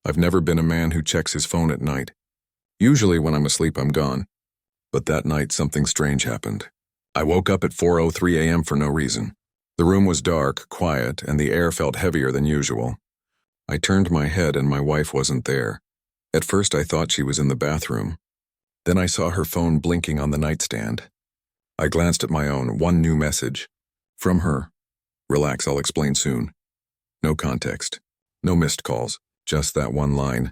I've never been a man who checks his phone at night. Usually when I'm asleep, I'm gone. But that night, something strange happened. I woke up at 4:03 a.m. for no reason. The room was dark, quiet, and the air felt heavier than usual. I turned my head and my wife wasn't there. At first I thought she was in the bathroom. Then I saw her phone blinking on the nightstand. I glanced at my own, one new message. From her. Relax, I'll explain soon. No context. No missed calls. Just that one line.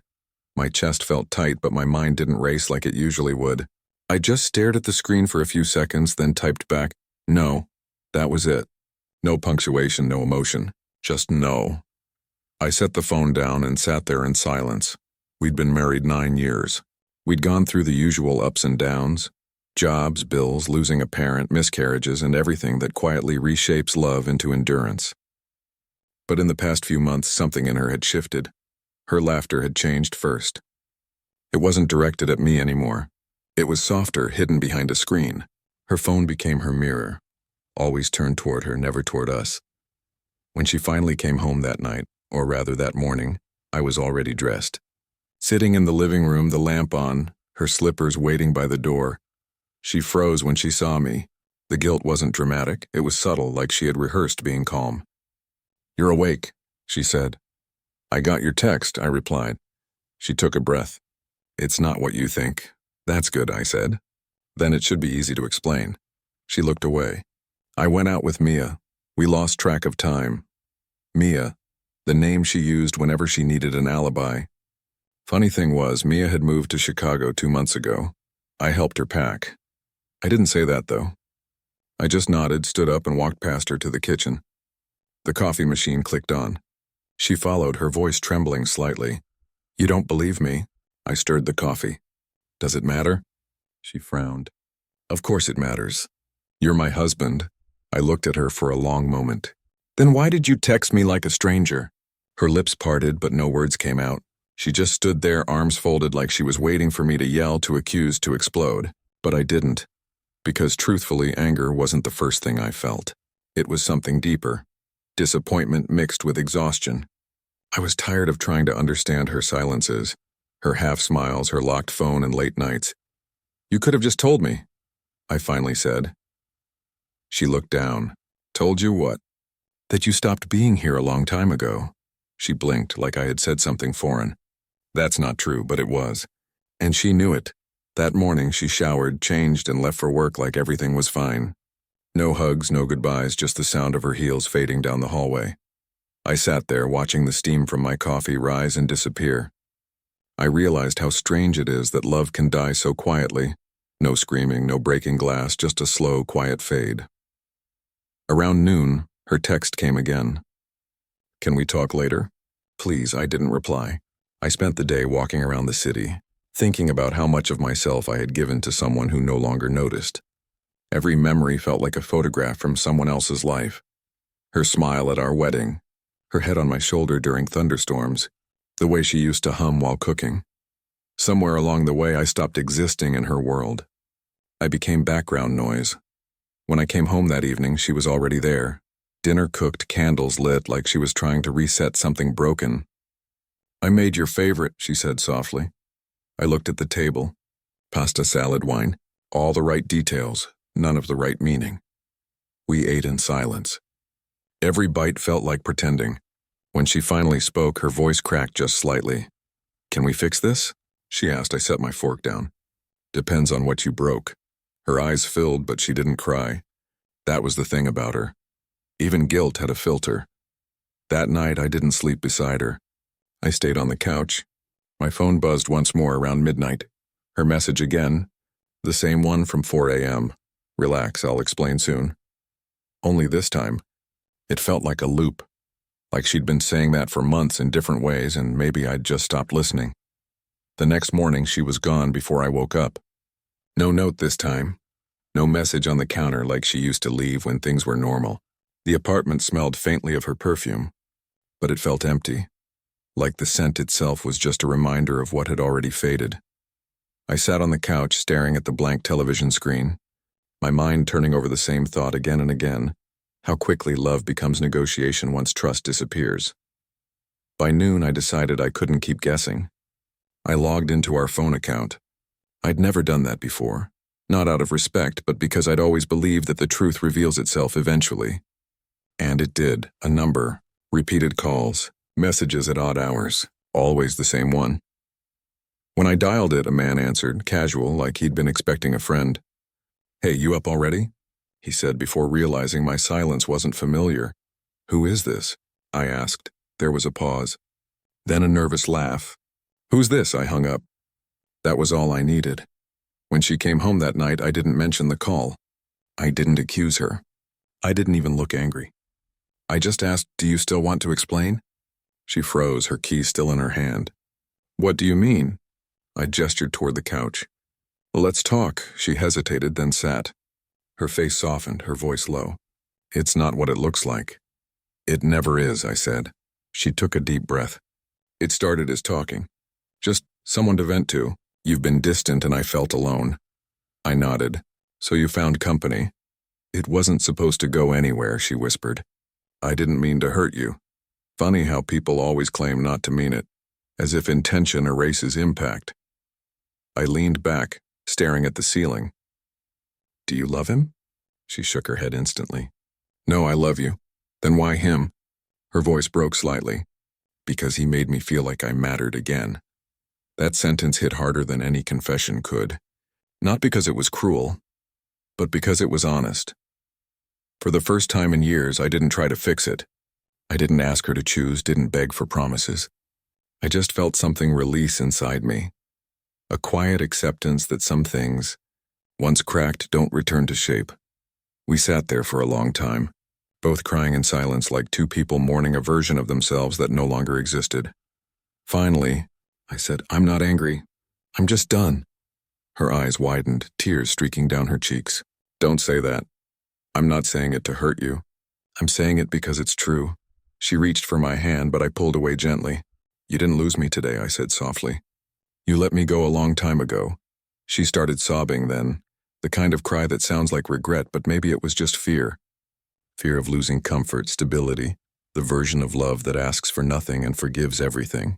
My chest felt tight, but my mind didn't race like it usually would. I just stared at the screen for a few seconds, then typed back, no. That was it. No punctuation, no emotion. Just no. I set the phone down and sat there in silence. We'd been married 9 years. We'd gone through the usual ups and downs. Jobs, bills, losing a parent, miscarriages, and everything that quietly reshapes love into endurance. But in the past few months, something in her had shifted. Her laughter had changed first. It wasn't directed at me anymore. It was softer, hidden behind a screen. Her phone became her mirror, always turned toward her, never toward us. When she finally came home that night, or rather that morning, I was already dressed. Sitting in the living room, the lamp on, her slippers waiting by the door. She froze when she saw me. The guilt wasn't dramatic, it was subtle, like she had rehearsed being calm. "You're awake," she said. "I got your text," I replied. She took a breath. "It's not what you think." "That's good," I said. "Then it should be easy to explain." She looked away. "I went out with Mia. We lost track of time." Mia, the name she used whenever she needed an alibi. Funny thing was, Mia had moved to Chicago 2 months ago. I helped her pack. I didn't say that, though. I just nodded, stood up, and walked past her to the kitchen. The coffee machine clicked on. She followed, her voice trembling slightly. "You don't believe me?" I stirred the coffee. "Does it matter?" She frowned. "Of course it matters. You're my husband." I looked at her for a long moment. "Then why did you text me like a stranger?" Her lips parted, but no words came out. She just stood there, arms folded, like she was waiting for me to yell, to accuse, to explode. But I didn't. Because truthfully, anger wasn't the first thing I felt. It was something deeper. Disappointment mixed with exhaustion. I was tired of trying to understand her silences, her half-smiles, her locked phone, and late nights. "You could have just told me," I finally said. She looked down. "Told you what?" "That you stopped being here a long time ago." She blinked like I had said something foreign. That's not true, but it was. And she knew it. That morning she showered, changed, and left for work like everything was fine. No hugs, no goodbyes, just the sound of her heels fading down the hallway. I sat there watching the steam from my coffee rise and disappear. I realized how strange it is that love can die so quietly. No screaming, no breaking glass, just a slow, quiet fade. Around noon, her text came again. "Can we talk later?" "Please," I didn't reply. I spent the day walking around the city, thinking about how much of myself I had given to someone who no longer noticed. Every memory felt like a photograph from someone else's life. Her smile at our wedding, her head on my shoulder during thunderstorms, the way she used to hum while cooking. Somewhere along the way, I stopped existing in her world. I became background noise. When I came home that evening, she was already there. Dinner cooked, candles lit, like she was trying to reset something broken. "I made your favorite," she said softly. I looked at the table. Pasta, salad, wine. All the right details, none of the right meaning. We ate in silence. Every bite felt like pretending. When she finally spoke, her voice cracked just slightly. "Can we fix this?" she asked. I set my fork down. "Depends on what you broke." Her eyes filled, but she didn't cry. That was the thing about her. Even guilt had a filter. That night, I didn't sleep beside her. I stayed on the couch. My phone buzzed once more around midnight. Her message again, the same one from 4 a.m. "Relax, I'll explain soon." Only this time, it felt like a loop. Like she'd been saying that for months in different ways, and maybe I'd just stopped listening. The next morning, she was gone before I woke up. No note this time. No message on the counter like she used to leave when things were normal. The apartment smelled faintly of her perfume, but it felt empty. Like the scent itself was just a reminder of what had already faded. I sat on the couch staring at the blank television screen, my mind turning over the same thought again and again, how quickly love becomes negotiation once trust disappears. By noon, I decided I couldn't keep guessing. I logged into our phone account. I'd never done that before, not out of respect, but because I'd always believed that the truth reveals itself eventually. And it did. A number, repeated calls, messages at odd hours, always the same one. When I dialed it, a man answered, casual, like he'd been expecting a friend. "Hey, you up already?" he said before realizing my silence wasn't familiar. "Who is this?" I asked. There was a pause. Then a nervous laugh. "Who's this?" I hung up. That was all I needed. When she came home that night, I didn't mention the call. I didn't accuse her. I didn't even look angry. I just asked, "Do you still want to explain?" She froze, her key still in her hand. "What do you mean?" I gestured toward the couch. "Let's talk." She hesitated, then sat. Her face softened, her voice low. "It's not what it looks like." "It never is," I said. She took a deep breath. "It started as talking. Just someone to vent to. You've been distant and I felt alone." I nodded. "So you found company." "It wasn't supposed to go anywhere," she whispered. "I didn't mean to hurt you." Funny how people always claim not to mean it, as if intention erases impact. I leaned back, staring at the ceiling. "Do you love him?" She shook her head instantly. "No, I love you." "Then why him?" Her voice broke slightly. "Because he made me feel like I mattered again." That sentence hit harder than any confession could. Not because it was cruel, but because it was honest. For the first time in years, I didn't try to fix it. I didn't ask her to choose, didn't beg for promises. I just felt something release inside me. A quiet acceptance that some things, once cracked, don't return to shape. We sat there for a long time, both crying in silence like two people mourning a version of themselves that no longer existed. Finally, I said, "I'm not angry. I'm just done." Her eyes widened, tears streaking down her cheeks. "Don't say that. I'm not saying it to hurt you. I'm saying it because it's true." She reached for my hand, but I pulled away gently. "You didn't lose me today," I said softly. "You let me go a long time ago." She started sobbing then, the kind of cry that sounds like regret, but maybe it was just fear. Fear of losing comfort, stability, the version of love that asks for nothing and forgives everything.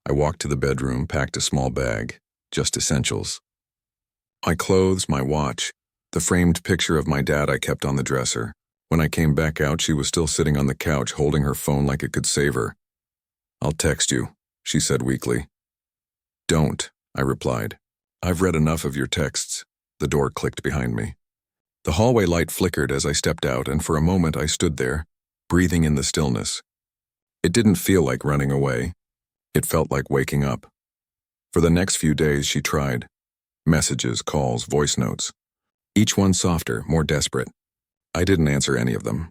I walked to the bedroom, packed a small bag, just essentials. My clothes, my watch, the framed picture of my dad I kept on the dresser. When I came back out, she was still sitting on the couch, holding her phone like it could save her. "I'll text you," she said weakly. "Don't," I replied. "I've read enough of your texts." The door clicked behind me. The hallway light flickered as I stepped out, and for a moment I stood there, breathing in the stillness. It didn't feel like running away. It felt like waking up. For the next few days, she tried. Messages, calls, voice notes. Each one softer, more desperate. I didn't answer any of them.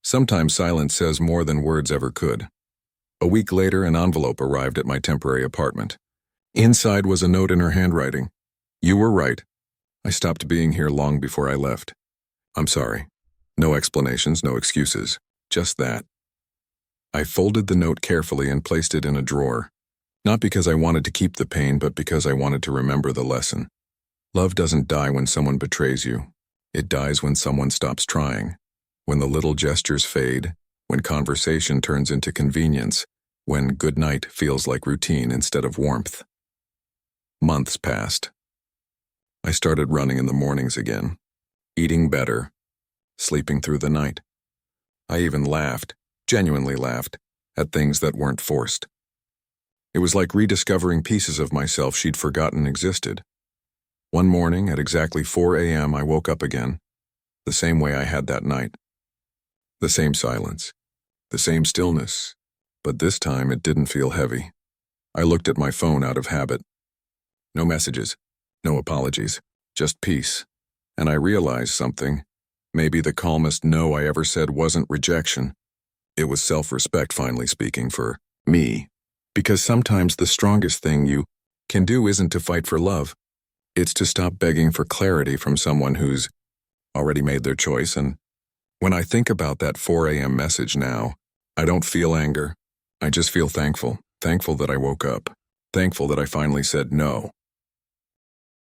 Sometimes silence says more than words ever could. A week later, an envelope arrived at my temporary apartment. Inside was a note in her handwriting. "You were right. I stopped being here long before I left. I'm sorry." No explanations, no excuses. Just that. I folded the note carefully and placed it in a drawer. Not because I wanted to keep the pain, but because I wanted to remember the lesson. Love doesn't die when someone betrays you. It dies when someone stops trying. When the little gestures fade, when conversation turns into convenience, when good night feels like routine instead of warmth. Months passed. I started running in the mornings again, eating better, sleeping through the night. I even laughed, genuinely laughed, at things that weren't forced. It was like rediscovering pieces of myself she'd forgotten existed. One morning at exactly 4 a.m. I woke up again, the same way I had that night. The same silence, the same stillness, but this time it didn't feel heavy. I looked at my phone out of habit. No messages, no apologies, just peace. And I realized something. Maybe the calmest no I ever said wasn't rejection. It was self-respect finally speaking for me. Because sometimes the strongest thing you can do isn't to fight for love. It's to stop begging for clarity from someone who's already made their choice. And when I think about that 4 a.m. message now, I don't feel anger. I just feel thankful. Thankful that I woke up. Thankful that I finally said no.